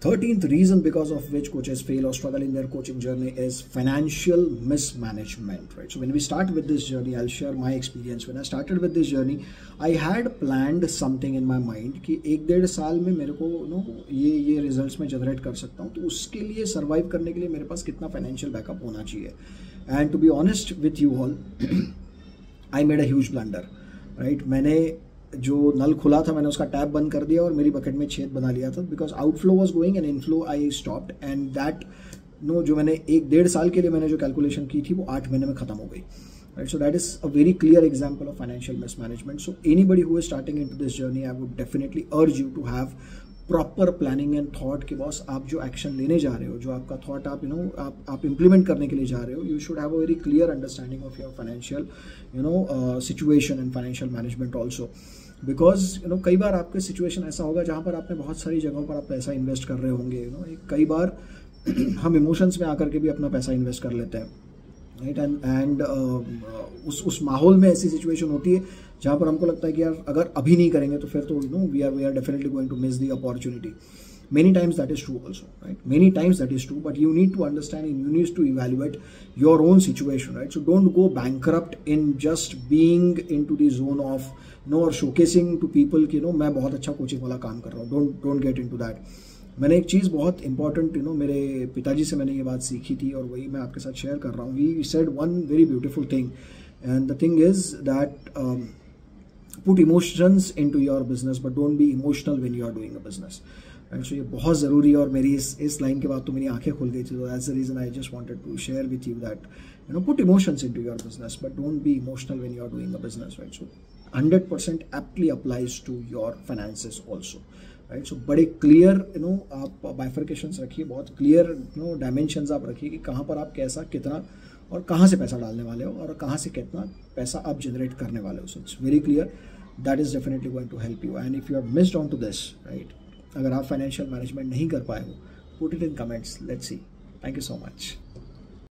13th reason because of which coaches fail or struggle in their coaching journey is financial mismanagement, right? So when we start with this journey, I'll share my experience. When I started with this journey, I had planned something in my mind कि 1-1.5 साल में मेरे को ये results में generate कर सकता हूँ, तो उसके लिए सर्वाइव करने के लिए मेरे पास कितना फाइनेंशियल बैकअप होना चाहिए. And to be honest with you all, I made a huge blunder, right. मैंने जो नल खुला था मैंने उसका टैप बंद कर दिया और मेरी बकेट में छेद बना लिया था, because outflow was going and inflow I stopped. And that जो मैंने 1-1.5 साल के लिए मैंने जो कैलकुलेशन की थी वो 8 महीने में खत्म हो गई, right. So that is a very clear example of financial mismanagement. So anybody who is starting into this journey, I would definitely urge you to have proper planning and thought कि boss आप जो action लेने जा रहे हो, जो आपका thought आप आप इम्प्लीमेंट करने के लिए जा रहे हो, you should have a very clear understanding of your financial situation and financial management also. Because कई बार आपके सिचुएशन ऐसा होगा जहाँ पर आपने बहुत सारी जगहों पर आप पैसा इन्वेस्ट कर रहे होंगे. कई बार हम इमोशंस में आकर के भी अपना पैसा इन्वेस्ट कर लेते हैं, राइट. एंड उस माहौल में ऐसी सिचुएशन होती है जहाँ पर हमको लगता है कि यार अगर अभी नहीं करेंगे तो फिर तो we are definitely going to miss the opportunity. Many times that is true also, right? Many times that is true, but you need to understand and you need to evaluate your own situation, right? So don't go bankrupt in just being into the zone of or showcasing to people कि मैं बहुत अच्छा coaching वाला काम कर रहा हूँ. Don't get into that. मैंने एक चीज़ बहुत इंपॉर्टेंट मेरे पिताजी से मैंने ये बात सीखी थी और वही मैं आपके साथ शेयर कर रहा हूँ. He said one very beautiful thing, and the thing is that put emotions into your business, but don't be emotional when you are doing a business. And so ये बहुत ज़रूरी है. और मेरी इस लाइन के बाद तो मेरी आंखें खुल गई थी. तो that's the reason I just wanted to share with you that put emotions into your business but don't be emotional when you are doing a business, right. So 100% aptly applies to your finances also, right. So बड़े clear आप बाइफर्केशंस रखिए, बहुत clear dimensions आप रखिए कि कहाँ पर आप कैसा कितना और कहाँ से पैसा डालने वाले हो और कहाँ से कितना पैसा आप जनरेट करने वाले हो. So it's very clear. That is definitely going to help you. And if you have missed on to this, right, अगर आप फाइनेंशियल मैनेजमेंट नहीं कर पाए हो, put it in comments. Let's see. Thank you so much.